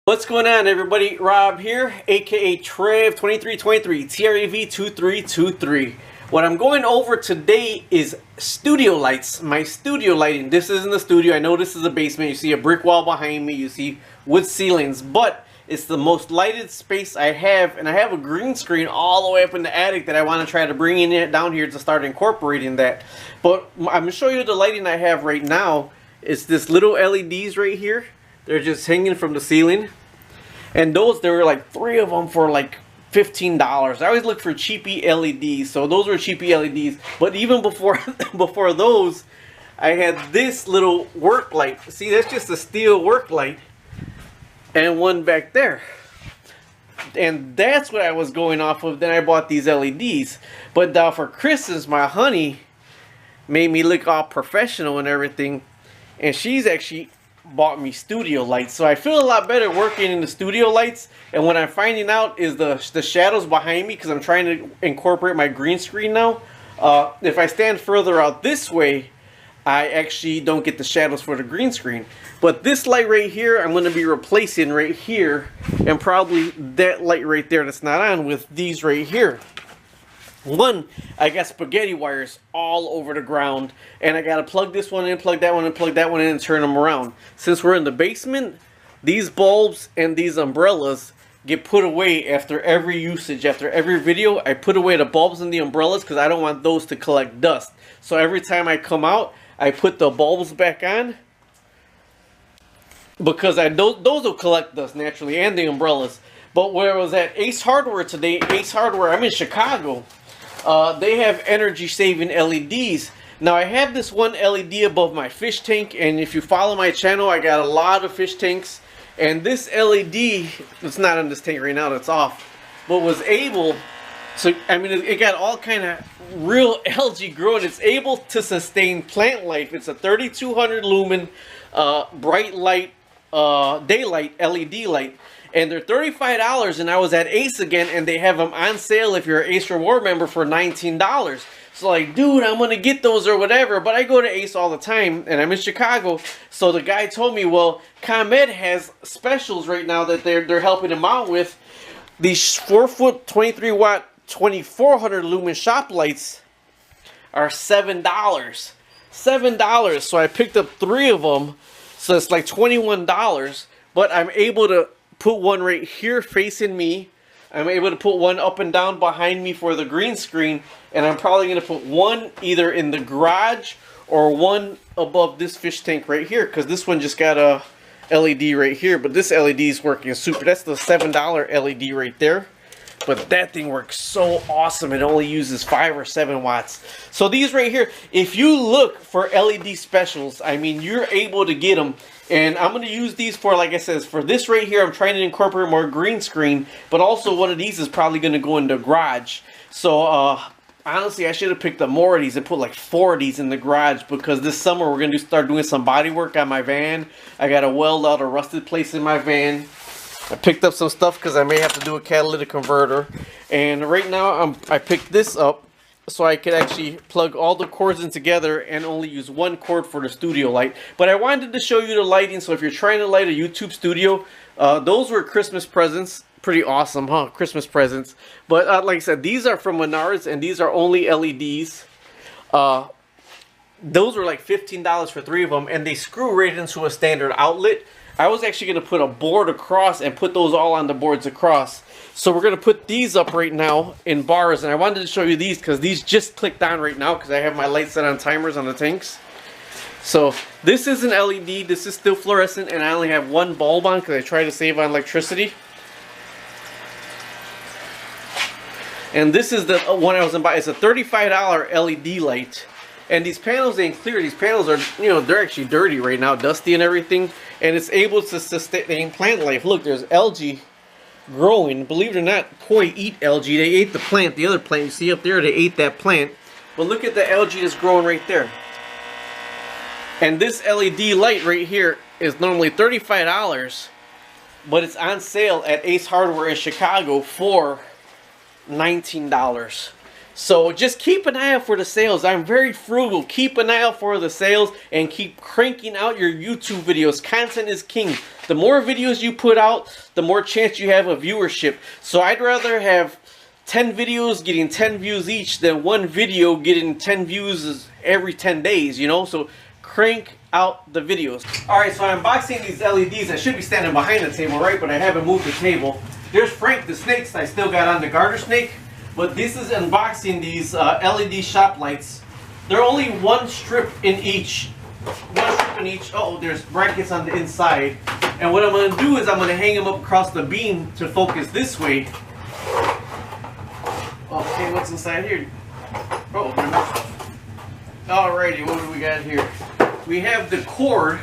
What's going on, everybody? Rob here, aka Trev2323, Trev2323. What I'm going over today is studio lights, my studio lighting. This isn't the studio. I know this is a basement. You see a brick wall behind me. You see wood ceilings, but it's the most lighted space I have, and I have a green screen all the way up in the attic that I want to try to bring in down here to start incorporating that. But I'm going to show you the lighting I have right now. It's this little LEDs right here. They're just hanging from the ceiling. And those, there were like 3 of them for like $15. I always look for cheapy LEDs, so those were cheapy LEDs. But even before before those, I had this little work light. See, that's just a steel work light, and one back there. And that's what I was going off of. Then I bought these LEDs. But now for Christmas, my honey made me look all professional and everything, and she's actually bought me studio lights. So I feel a lot better working in the studio lights. And what I'm finding out is the shadows behind me, because I'm trying to incorporate my green screen now. If I stand further out this way, I actually don't get the shadows for the green screen. But this light right here, I'm going to be replacing right here, and probably that light right there that's not on, with these right here. One, I got spaghetti wires all over the ground, and I gotta plug this one in, plug that one in, plug that one in, and turn them around. Since we're in the basement, these bulbs and these umbrellas get put away after every usage. After every video, I put away the bulbs and the umbrellas because I don't want those to collect dust. So every time I come out, I put the bulbs back on, because those will collect dust naturally, and the umbrellas. But where I was at Ace Hardware today, Ace Hardware, I'm in Chicago. They have energy saving LEDs. Now I have this one LED above my fish tank, and if you follow my channel, I got a lot of fish tanks, and this LED, it's not on this tank right now, it's off, but was able to, I mean, it got all kind of real algae growing. It's able to sustain plant life. It's a 3200 lumen bright light, daylight LED light. And they're $35, and I was at Ace again, and they have them on sale if you're an Ace Reward member for $19. So like, dude, I'm gonna get those or whatever. But I go to Ace all the time, and I'm in Chicago. So the guy told me, well, ComEd has specials right now that they're helping him out with. These 4-foot, 23-watt, 2400 lumen shop lights are $7. $7. So I picked up 3 of them. So it's like $21. But I'm able to put one right here facing me. I'm able to put one up and down behind me for the green screen, and I'm probably going to put one either in the garage or one above this fish tank right here, because this one just got a LED right here, but this LED is working super. That's the $7 LED right there. But that thing works so awesome. It only uses 5 or 7 watts. So these right here, if you look for LED specials, I mean, you're able to get them. And I'm going to use these for, like I said, for this right here, I'm trying to incorporate more green screen. But also one of these is probably going to go in the garage. So, honestly, I should have picked up more of these and put like 4 of these in the garage. Because this summer, we're going to start doing some body work on my van. I got to weld out a rusted place in my van. I picked up some stuff because I may have to do a catalytic converter. And right now, I picked this up so I could actually plug all the cords in together and only use one cord for the studio light. But I wanted to show you the lighting, so if you're trying to light a YouTube studio, those were Christmas presents. Pretty awesome, huh? Christmas presents. But like I said, these are from Menards, and these are only LEDs. Those were like $15 for 3 of them, and they screw right into a standard outlet. I was actually going to put a board across and put those all on the boards across. So we're going to put these up right now in bars. And I wanted to show you these because these just clicked on right now because I have my lights set on timers on the tanks. So this is an LED. This is still fluorescent, and I only have 1 bulb on because I try to save on electricity. And this is the one I was going to buy. It's a $35 LED light. And these panels ain't clear. These panels are, you know, they're actually dirty right now, dusty and everything. And it's able to sustain plant life. Look, there's algae growing. Believe it or not, koi eat algae. They ate the plant, the other plant. You see up there, they ate that plant. But look at the algae that's growing right there. And this LED light right here is normally $35. But it's on sale at Ace Hardware in Chicago for $19. So just keep an eye out for the sales. I'm very frugal. Keep an eye out for the sales and keep cranking out your YouTube videos. Content is king. The more videos you put out, the more chance you have of viewership. So I'd rather have 10 videos getting 10 views each than one video getting 10 views every 10 days, you know? So crank out the videos. Alright, so I'm unboxing these LEDs. I should be standing behind the table, right? But I haven't moved the table. There's Frank the snakes I still got on the garter snake. But this is unboxing these LED shop lights. They're only one strip in each. One strip in each. Oh, there's brackets on the inside. And what I'm going to do is I'm going to hang them up across the beam to focus this way. Okay, what's inside here? Oh, alrighty, what do we got here? We have the cord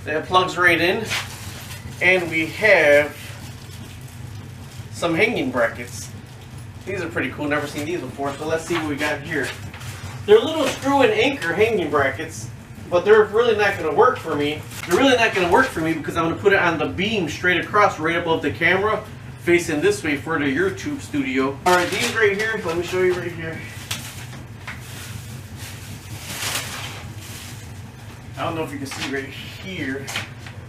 that plugs right in. And we have some hanging brackets. These are pretty cool, never seen these before, so let's see what we got here. They're little screw and anchor hanging brackets, but they're really not going to work for me. They're really not going to work for me because I'm going to put it on the beam straight across, right above the camera, facing this way for the YouTube studio. Alright, these right here, let me show you right here. I don't know if you can see right here.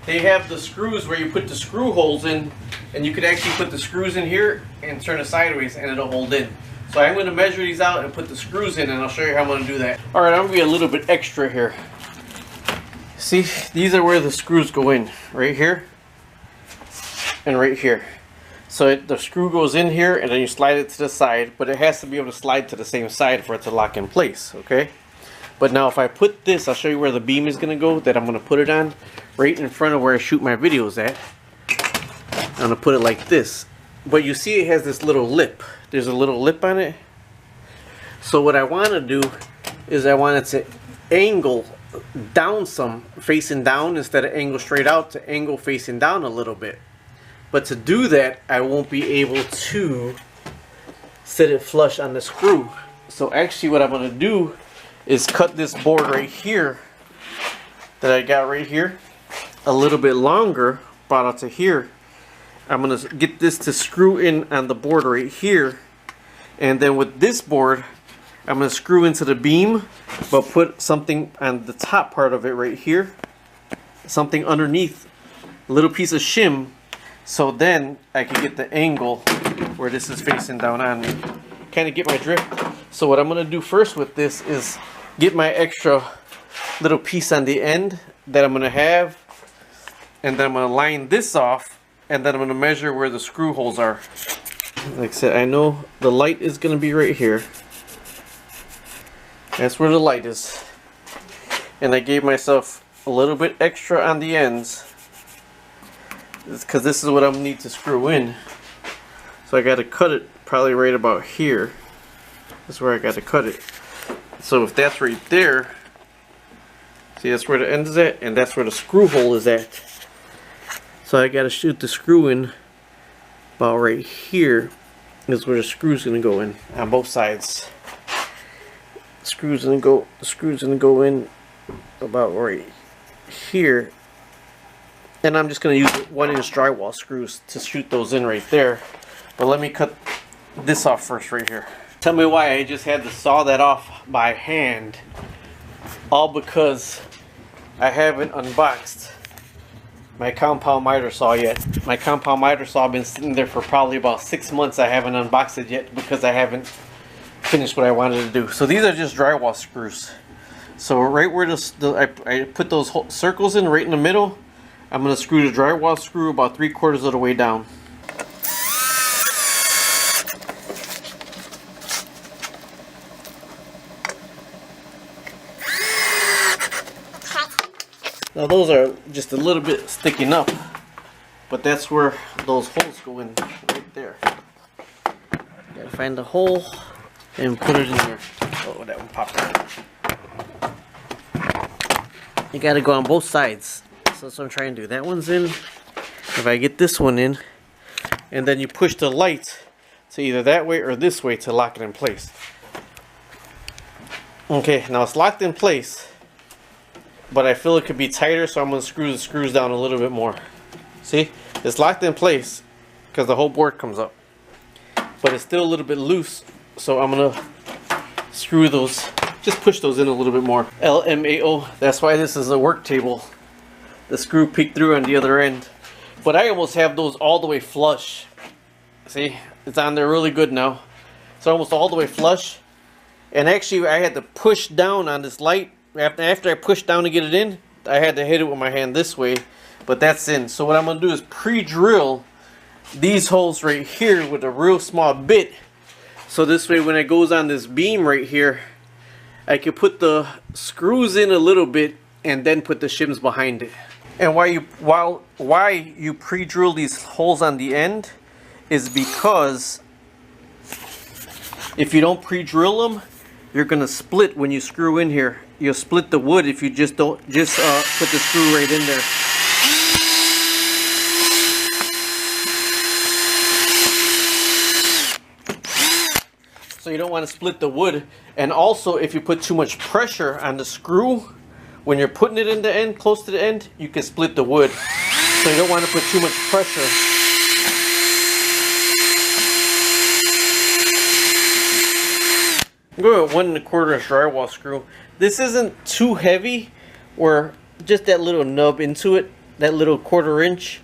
They have the screws where you put the screw holes in, and you could actually put the screws in here and turn it sideways and it'll hold in. So I'm going to measure these out and put the screws in, and I'll show you how I'm going to do that. Alright, I'm going to be a little bit extra here. See, these are where the screws go in. Right here and right here. So the screw goes in here and then you slide it to the side, but it has to be able to slide to the same side for it to lock in place, okay? But now if I put this, I'll show you where the beam is going to go that I'm going to put it on. Right in front of where I shoot my videos at. I'm going to put it like this. But you see it has this little lip. There's a little lip on it. So what I want to do is I want it to angle down some, facing down instead of angle straight out, to angle facing down a little bit. But to do that, I won't be able to set it flush on the screw. So actually what I'm going to do is cut this board right here that I got right here a little bit longer, about out to here. I'm going to get this to screw in on the board right here, and then with this board I'm going to screw into the beam but put something on the top part of it right here, something underneath, a little piece of shim, so then I can get the angle where this is facing down on me. Kind of get my drift. So what I'm going to do first with this is get my extra little piece on the end that I'm going to have, and then I'm going to line this off, and then I'm going to measure where the screw holes are. Like I said, I know the light is going to be right here. That's where the light is. And I gave myself a little bit extra on the ends, because this is what I'm going to need to screw in. So I got to cut it probably right about here. That's where I got to cut it. So if that's right there, see, that's where the end is at, and that's where the screw hole is at. So I gotta shoot the screw in about right here is where the screw's gonna go in on both sides. The screw's gonna go in about right here. And I'm just gonna use 1-inch drywall screws to shoot those in right there. But let me cut this off first right here. Tell me why I just had to saw that off by hand. All because I haven't unboxed my compound miter saw yet. My compound miter saw been sitting there for probably about 6 months. I haven't unboxed it yet because I haven't finished what I wanted to do. So these are just drywall screws. So right where I put those circles in, right in the middle, I'm going to screw the drywall screw about 3/4 of the way down. Now those are just a little bit sticking up, but that's where those holes go in, right there. Gotta find the hole and put it in there. Oh, that one popped out. You gotta go on both sides. So that's what I'm trying to do. That one's in. If I get this one in, and then you push the light to either that way or this way to lock it in place. Okay, now it's locked in place, but I feel it could be tighter, so I'm going to screw the screws down a little bit more. See? It's locked in place because the whole board comes up. But it's still a little bit loose, so I'm going to screw those, just push those in a little bit more. LMAO, that's why this is a work table. The screw peeked through on the other end. But I almost have those all the way flush. See, it's on there really good now. It's almost all the way flush. And actually I had to push down on this light. After I pushed down to get it in, I had to hit it with my hand this way. But that's in. So what I'm going to do is pre-drill these holes right here with a real small bit. So this way when it goes on this beam right here, I can put the screws in a little bit and then put the shims behind it. And why you pre-drill these holes on the end is because if you don't pre-drill them, you're gonna split when you screw in here. You'll split the wood if you just don't put the screw right in there. So you don't want to split the wood. And also if you put too much pressure on the screw when you're putting it in the end, close to the end, you can split the wood. So you don't want to put too much pressure. I'm going with 1 1/4 inch drywall screw. This isn't too heavy, where just that little nub into it, that little 1/4 inch,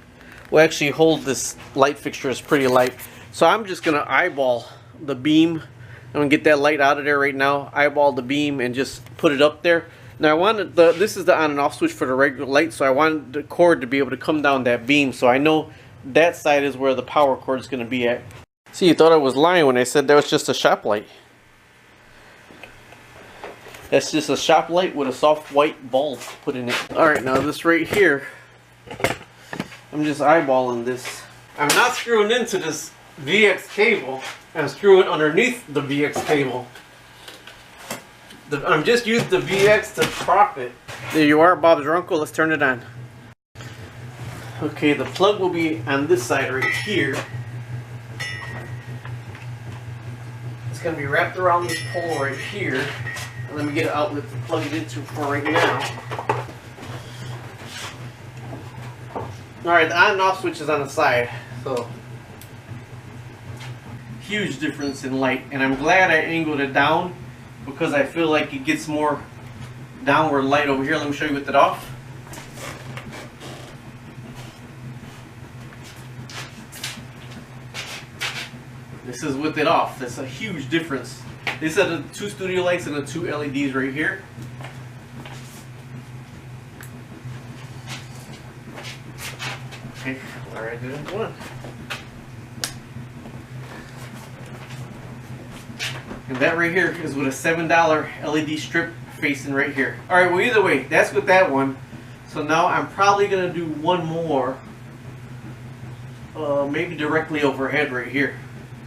will actually hold this light fixture. Is pretty light. So I'm just going to eyeball the beam. I'm going to get that light out of there right now, eyeball the beam and just put it up there. Now I wanted this is the on and off switch for the regular light, so I wanted the cord to be able to come down that beam, so I know that side is where the power cord is going to be at. See, you thought I was lying when I said that was just a shop light. That's just a shop light with a soft white bulb put in it. Alright, now this right here, I'm just eyeballing this. I'm not screwing into this VX cable. I'm screwing underneath the VX cable. I'm just using the VX to prop it. There you are, Bob's your uncle. Let's turn it on. Okay, the plug will be on this side right here. It's going to be wrapped around this pole right here. And let me get an outlet to plug it into for right now. Alright, the on and off switch is on the side. So, huge difference in light. And I'm glad I angled it down, because I feel like it gets more downward light over here. Let me show you with it off. This is with it off. That's a huge difference. These are the 2 studio lights and the 2 LEDs right here. Okay, where I did it one. And that right here is with a $7 LED strip facing right here. Alright, well either way, that's with that one. So now I'm probably going to do one more. Maybe directly overhead right here.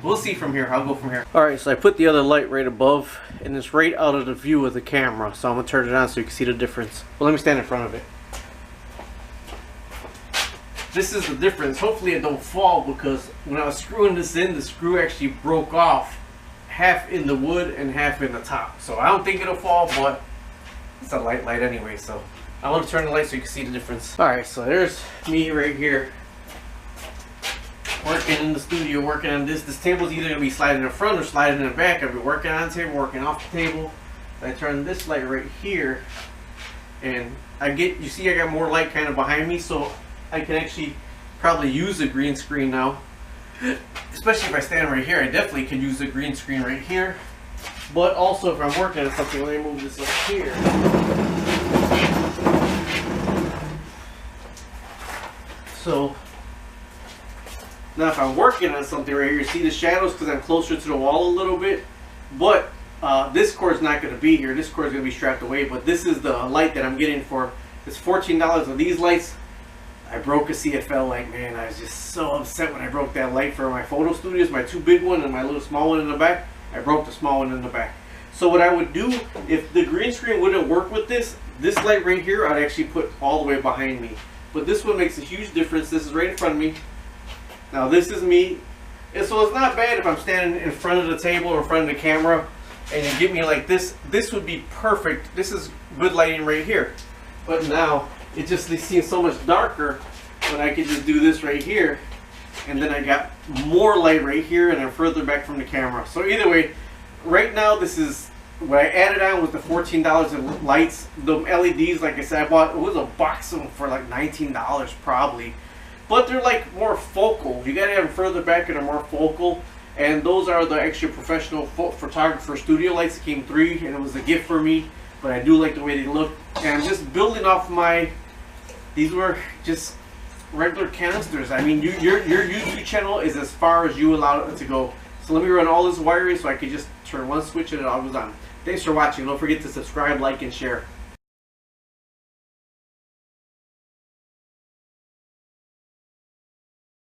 We'll see from here. I'll go from here. Alright, so I put the other light right above, and it's right out of the view of the camera. So I'm going to turn it on so you can see the difference. Well, let me stand in front of it. This is the difference. Hopefully it don't fall, because when I was screwing this in, the screw actually broke off. Half in the wood and half in the top. So I don't think it'll fall, but it's a light anyway. So I want to turn the light so you can see the difference. Alright, so there's me right here working in the studio, working on this. This table's either going to be sliding in the front or sliding in the back. I'll be working on the table, working off the table. I turn this light right here, and you see I got more light kind of behind me, so I can actually probably use a green screen now. Especially if I stand right here, I definitely can use the green screen right here. But also if I'm working on something, let me move this up here. So now if I'm working on something right here, see the shadows because I'm closer to the wall a little bit. But this cord's not going to be here. This cord's going to be strapped away. But this is the light that I'm getting for. It's $14 of these lights. I broke a CFL light, man. I was just so upset when I broke that light for my photo studios, my 2 big one and my little small one in the back. I broke the small one in the back. So what I would do, if the green screen wouldn't work with this light right here, I'd actually put all the way behind me. But this one makes a huge difference. This is right in front of me. Now this is me. And so it's not bad if I'm standing in front of the table or in front of the camera and you get me like this. This would be perfect. This is good lighting right here. But now it just seems so much darker when I could just do this right here, and then I got more light right here and I'm further back from the camera. So either way, right now this is what I added on was the $14 in lights. The LEDs, like I said, I bought, it was a box of them for like $19 probably. But they're like more focal. You gotta have them further back and they're more focal. And those are the extra professional photographer studio lights. It came 3 and it was a gift for me. But I do like the way they look. And I'm just building off my, these were just regular canisters. I mean, your YouTube channel is as far as you allow it to go. So let me run all this wiring so I can just turn one switch and it all goes on. Thanks for watching. Don't forget to subscribe, like, and share.